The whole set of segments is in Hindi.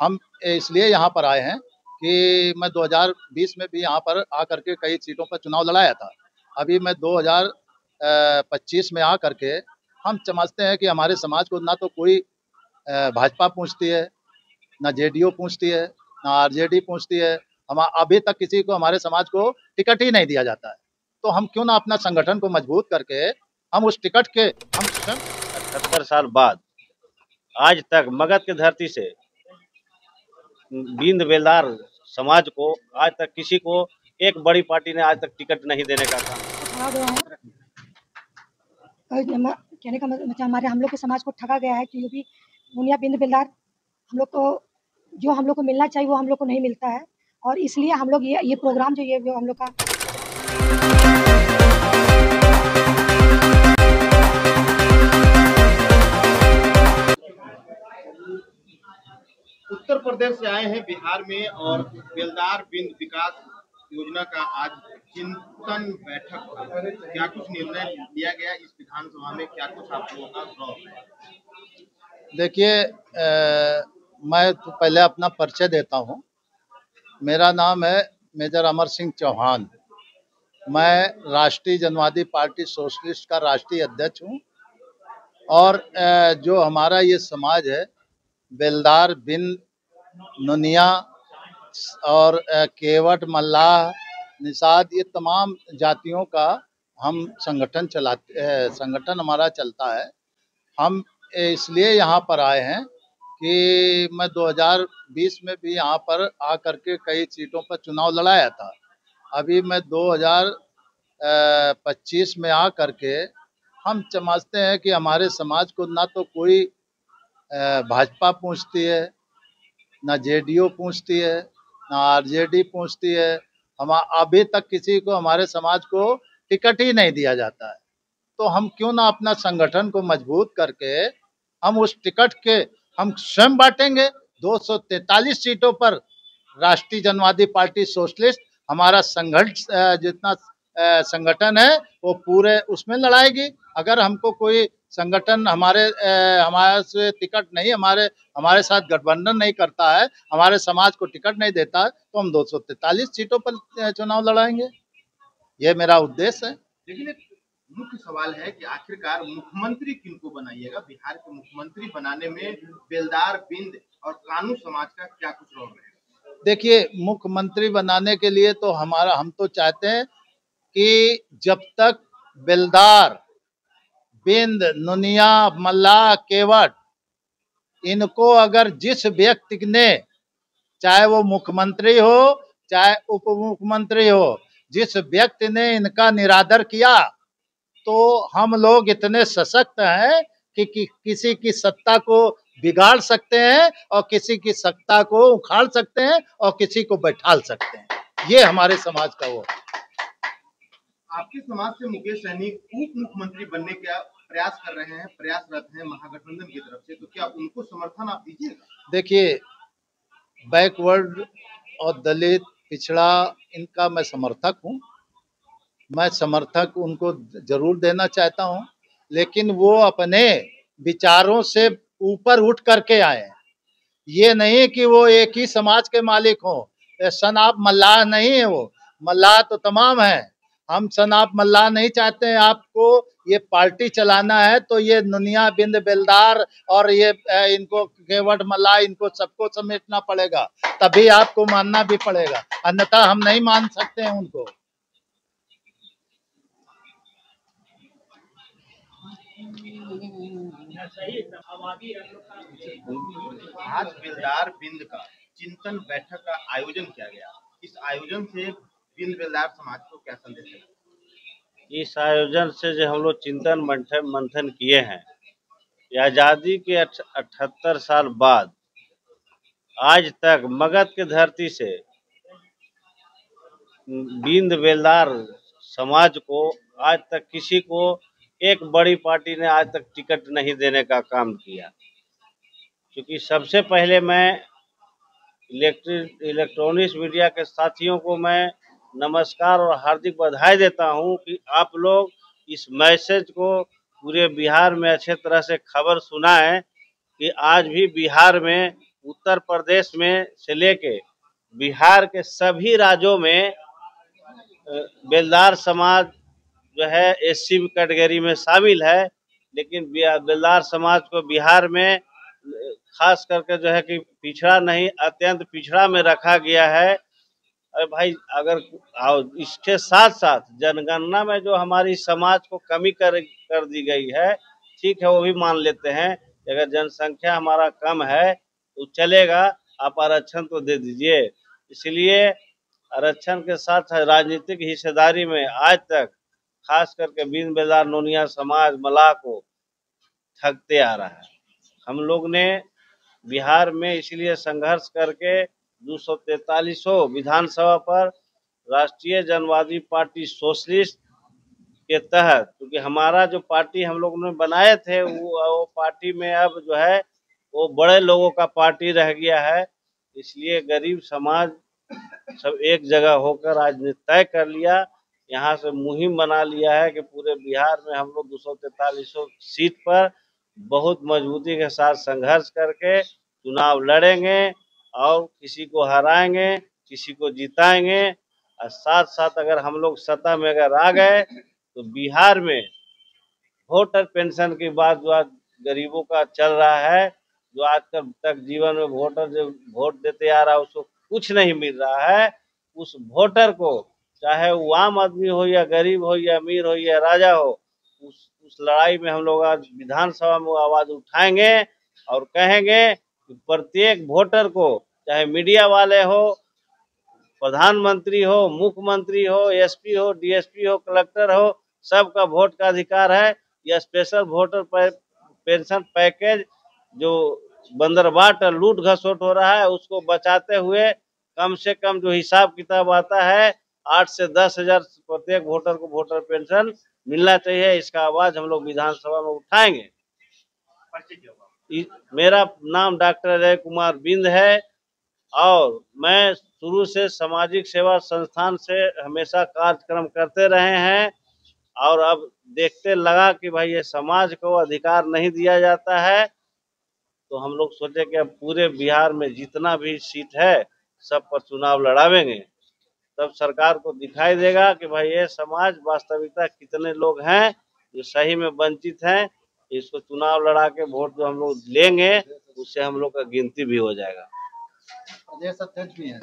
हम इसलिए यहाँ पर आए हैं कि मैं 2020 में भी यहाँ पर आकर के कई सीटों पर चुनाव लड़ाया था। अभी मैं 2025 में आकर के हम समझते हैं कि हमारे समाज को ना तो कोई भाजपा पूछती है, ना जेडीयू पूछती है, ना आरजेडी पूछती है। हम अभी तक किसी को हमारे समाज को टिकट ही नहीं दिया जाता है। तो हम क्यों ना अपना संगठन को मजबूत करके हम उस टिकट के हम 78 साल बाद आज तक मगध की धरती से बिंद बेलदार समाज को आज तक किसी को एक बड़ी पार्टी ने आज तक टिकट नहीं देने का काम। कहने का मतलब हमारे हम लोग के समाज को ठगा गया है क्योंकि मुनिया बिंद बेलदार हम लोग को जो हम लोग को मिलना चाहिए वो हम लोग को नहीं मिलता है, और इसलिए हम लोग ये प्रोग्राम जो ये हम लोग का उत्तर प्रदेश से आए हैं बिहार में और बेलदार बिंद विकास योजना का आज चिंतन बैठक, क्या कुछ निर्णय लिया गया इस विधानसभा में, क्या कुछ आप लोगों का गौर है? देखिए, मैं तो पहले अपना परिचय देता हूँ। मेरा नाम है मेजर अमर सिंह चौहान। मैं राष्ट्रीय जनवादी पार्टी सोशलिस्ट का राष्ट्रीय अध्यक्ष हूँ। और जो हमारा ये समाज है, बेलदार, बिंद, नुनिया और केवट, मल्लाह, निषाद, ये तमाम जातियों का हम संगठन हमारा चलता है। हम इसलिए यहाँ पर आए हैं कि मैं 2020 में भी यहाँ पर आकर के कई सीटों पर चुनाव लड़ाया था। अभी मैं 2025 में आकर के हम समझते हैं कि हमारे समाज को ना तो कोई भाजपा पूछती है, ना जेडीयू पूछती है, ना आरजेडी पूछती है। हम अभी तक किसी को हमारे समाज को टिकट ही नहीं दिया जाता है। तो हम क्यों ना अपना संगठन को मजबूत करके हम उस टिकट के हम स्वयं बांटेंगे। 243 सीटों पर राष्ट्रीय जनवादी पार्टी सोशलिस्ट हमारा जितना संगठन है वो पूरे उसमें लड़ाएगी। अगर हमको कोई संगठन हमारे से टिकट नहीं, हमारे साथ गठबंधन नहीं करता है, हमारे समाज को टिकट नहीं देता है, तो हम 243 सीटों पर चुनाव लड़ाएंगे। ये मेरा उद्देश्य है। लेकिन एक मुख्य सवाल है कि आखिरकार मुख्यमंत्री किनको बनाइएगा? बिहार के मुख्यमंत्री बनाने में बेलदार, बिंद और कानू समाज का क्या कुछ रोल रहेगा? देखिए, मुख्यमंत्री बनाने के लिए तो हम तो चाहते हैं कि जब तक बेलदार, बिंद, नुनिया, मल्लाह, केवट, इनको अगर जिस व्यक्ति ने, चाहे वो मुख्यमंत्री हो चाहे उप मुख्यमंत्री हो, जिस व्यक्ति ने इनका निरादर किया, तो हम लोग इतने सशक्त हैं कि किसी की सत्ता को बिगाड़ सकते हैं और किसी की सत्ता को उखाड़ सकते हैं और किसी को बैठाल सकते हैं। ये हमारे समाज का वो। आपके समाज से मुकेश सहनी उप मुख्यमंत्री बनने का प्रयास कर रहे हैं, प्रयासरत हैं महागठबंधन की तरफ से, तो क्या उनको समर्थन आप दीजिएगा? देखिए, बैकवर्ड और दलित, पिछड़ा, इनका मैं समर्थक हूँ। मैं समर्थक उनको जरूर देना चाहता हूँ, लेकिन वो अपने विचारों से ऊपर उठ करके आए। ये नहीं कि वो एक ही समाज के मालिक हों। सनाब मल्लाह नहीं है, वो मल्लाह तो तमाम है। हम सनाब मल्लाह नहीं चाहते हैं। आपको ये पार्टी चलाना है तो ये नुनिया, बिंद, बेलदार और ये इनको केवट, मल्लाह, इनको सबको समेटना पड़ेगा, तभी आपको मानना भी पड़ेगा, अन्यथा हम नहीं मान सकते हैं उनको। आज बेलदार, बिंद का चिंतन बैठक का आयोजन किया गया। इस आयोजन से बिंद बेलदार समाज को क्या संदेश है? इस आयोजन से जो हम लोग चिंतन मंथन किए हैं, आज़ादी के 78 साल बाद आज तक मगध की धरती से बिंद बेलदार समाज को आज तक किसी को एक बड़ी पार्टी ने आज तक टिकट नहीं देने का काम किया। क्योंकि सबसे पहले मैं इलेक्ट्रॉनिक्स मीडिया के साथियों को मैं नमस्कार और हार्दिक बधाई देता हूं कि आप लोग इस मैसेज को पूरे बिहार में अच्छे तरह से खबर सुनाएं कि आज भी बिहार में उत्तर प्रदेश में से लेके बिहार के सभी राज्यों में बेलदार समाज जो है एससी कैटेगरी में शामिल है, लेकिन बेलदार समाज को बिहार में खास करके जो है कि पिछड़ा नहीं, अत्यंत पिछड़ा में रखा गया है। अरे भाई, अगर इसके साथ साथ जनगणना में जो हमारी समाज को कमी कर दी गई है, ठीक है, वो भी मान लेते हैं। अगर जनसंख्या हमारा कम है तो चलेगा, आप आरक्षण तो दे दीजिए। इसलिए आरक्षण के साथ राजनीतिक हिस्सेदारी में आज तक खास करके बिन बेलदार नोनिया समाज मलाह को ठगते आ रहा है। हम लोग ने बिहार में इसलिए संघर्ष करके 243 विधानसभा पर राष्ट्रीय जनवादी पार्टी सोशलिस्ट के तहत, क्योंकि हमारा जो पार्टी हम लोग ने बनाए थे वो पार्टी में अब जो है वो बड़े लोगों का पार्टी रह गया है। इसलिए गरीब समाज सब एक जगह होकर आज ने तय कर लिया, यहाँ से मुहिम बना लिया है कि पूरे बिहार में हम लोग 243 सीट पर बहुत मजबूती के साथ संघर्ष करके चुनाव लड़ेंगे और किसी को हराएंगे, किसी को जिताएंगे। और साथ साथ अगर हम लोग सत्ता में अगर आ गए तो बिहार में वोटर पेंशन की बात जो आज गरीबों का चल रहा है, जो आज तक जीवन में वोटर जो वोट देते आ रहा है उसको कुछ नहीं मिल रहा है, उस वोटर को चाहे वो आम आदमी हो या गरीब हो या अमीर हो या राजा हो, उस लड़ाई में हम लोग आज विधानसभा में आवाज उठाएंगे और कहेंगे कि प्रत्येक वोटर को, चाहे मीडिया वाले हो, प्रधानमंत्री हो, मुख्यमंत्री हो, एसपी हो, डीएसपी हो, कलेक्टर हो, सबका वोट का अधिकार है। यह स्पेशल वोटर पेंशन पैकेज जो बंदरबाट लूट घसोट हो रहा है उसको बचाते हुए कम से कम जो हिसाब किताब आता है 8 से 10 हजार प्रत्येक वोटर को वोटर पेंशन मिलना चाहिए। इसका आवाज हम लोग विधानसभा में उठाएंगे। मेरा नाम डॉक्टर अजय कुमार बिंद है और मैं शुरू से सामाजिक सेवा संस्थान से हमेशा कार्यक्रम करते रहे हैं और अब देखते लगा कि भाई ये समाज को अधिकार नहीं दिया जाता है, तो हम लोग सोचे कि अब पूरे बिहार में जितना भी सीट है सब पर चुनाव लड़ावेंगे, तब सरकार को दिखाई देगा कि भाई ये समाज वास्तविकता कितने लोग हैं जो सही में वंचित हैं। इसको चुनाव लड़ा के वोट जो हम लोग लेंगे उससे हम लोग का गिनती भी हो जाएगा। प्रदेश अध्यक्ष भी है।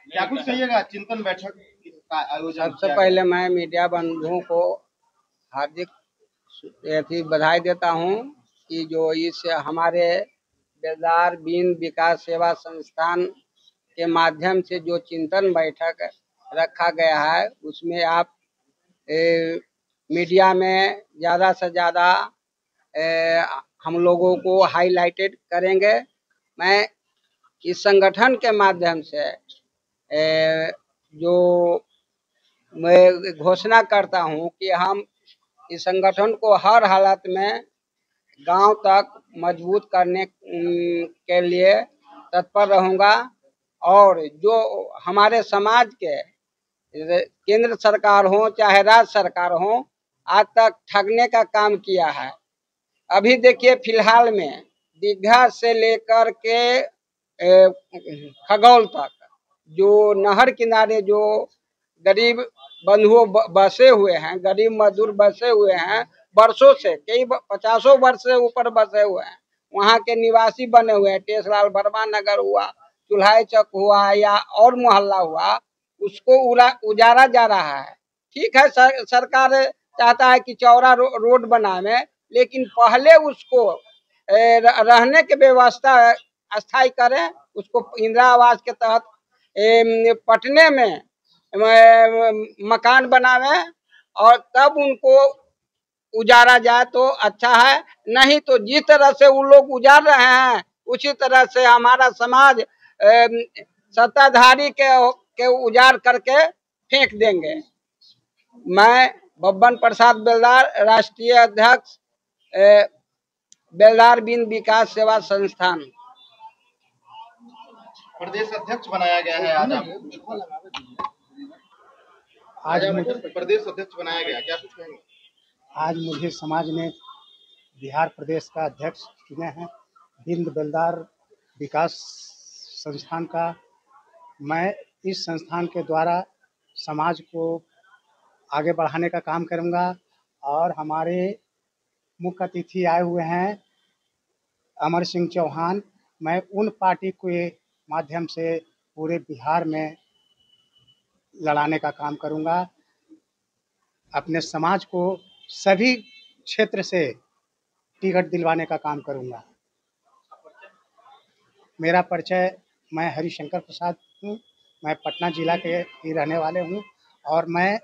क्या कुछ कहिएगा चिंतन बैठक का आयोजन? सबसे पहले मैं मीडिया बंधुओं को हार्दिक बधाई देता हूं कि जो इस हमारे बेलदार बिंद विकास सेवा संस्थान के माध्यम से जो चिंतन बैठक रखा गया है उसमें आप मीडिया में ज़्यादा से ज़्यादा हम लोगों को हाईलाइटेड करेंगे। मैं इस संगठन के माध्यम से जो मैं घोषणा करता हूं कि हम इस संगठन को हर हालत में गांव तक मजबूत करने के लिए तत्पर रहूंगा और जो हमारे समाज के केंद्र सरकार हो चाहे राज्य सरकार हो आज तक ठगने का काम किया है। अभी देखिए फिलहाल में दीघा से लेकर के खगौल तक जो नहर किनारे जो गरीब बंधुओं बसे हुए हैं, गरीब मजदूर बसे हुए हैं, वर्षों से कई 50 वर्ष से ऊपर बसे हुए हैं, वहाँ के निवासी बने हुए हैं। टेसलाल वर्मा नगर हुआ, चुल्हाई चौक हुआ या और मोहल्ला हुआ, उसको उजाड़ा जा रहा है। ठीक है, सरकार चाहता है कि चौड़ा रोड बनावे, लेकिन पहले उसको रहने की व्यवस्था अस्थायी करें, उसको इंदिरा आवास के तहत पटने में मकान बनावे और तब उनको उजाड़ा जाए तो अच्छा है। नहीं तो जिस तरह से वो लोग उजाड़ रहे हैं उसी तरह से हमारा समाज सत्ताधारी के उजाड़ करके फेंक देंगे। मैं बब्बन प्रसाद बेलदार, राष्ट्रीय अध्यक्ष बेलदार बिंद विकास सेवा संस्थान। प्रदेश अध्यक्ष बनाया गया है आज आपको, आज प्रदेश अध्यक्ष बनाया गया, क्या कुछ कहेंगे? आज मुझे समाज ने बिहार प्रदेश का अध्यक्ष चुने हैं बिंद बेलदार विकास संस्थान का। मैं इस संस्थान के द्वारा समाज को आगे बढ़ाने का काम करूंगा और हमारे मुख्य अतिथि आए हुए हैं अमर सिंह चौहान। मैं उन पार्टी के माध्यम से पूरे बिहार में लड़ाने का काम करूंगा। अपने समाज को सभी क्षेत्र से टिकट दिलवाने का काम करूंगा। मेरा परिचय, मैं हरिशंकर प्रसाद हूँ। मैं पटना जिला के ही रहने वाले हूँ और मैं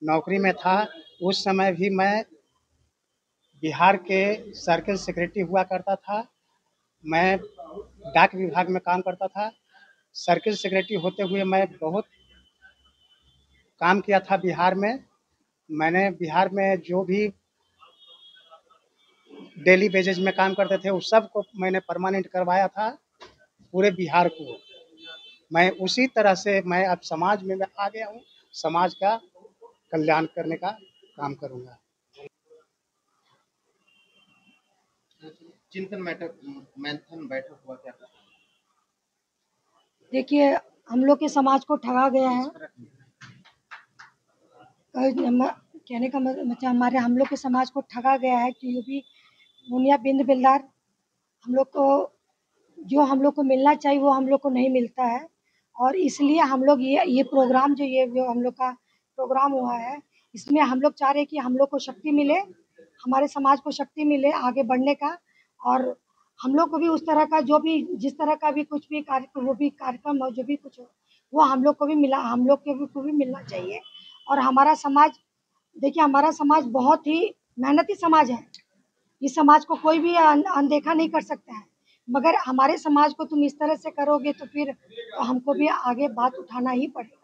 नौकरी में था। उस समय भी मैं बिहार के सर्किल सेक्रेटरी हुआ करता था। मैं डाक विभाग में काम करता था। सर्किल सेक्रेटरी होते हुए मैं बहुत काम किया था बिहार में। मैंने बिहार में जो भी डेली बेसिस में काम करते थे उस सब को मैंने परमानेंट करवाया था पूरे बिहार को। मैं उसी तरह से मैं अब समाज में आ गया हूँ। समाज का कल्याण करने का काम करूँगा। चिंतन मंथन बैठक हुआ, क्या कुछ? देखिए, हम लोग के समाज को ठगा गया है। कहने का मतलब हमारे हम लोग के समाज को ठगा गया है कि यूपी मुनिया बिंद बेलदार हम लोग को जो हम लोग को मिलना चाहिए वो हम लोग को नहीं मिलता है। और इसलिए हम लोग ये प्रोग्राम जो हम लोग का प्रोग्राम हुआ है, इसमें हम लोग चाह रहे हैं कि हम लोग को शक्ति मिले, हमारे समाज को शक्ति मिले आगे बढ़ने का। और हम लोग को भी उस तरह का जो भी जिस तरह का भी कुछ भी कार्यक्रम हो, जो भी कुछ हो, वो हम लोग को भी मिलना चाहिए। और हमारा समाज, देखिए हमारा समाज बहुत ही मेहनती समाज है। इस समाज को कोई भी अनदेखा नहीं कर सकता है। मगर हमारे समाज को तुम इस तरह से करोगे तो फिर तो हमको भी आगे बात उठाना ही पड़ेगा।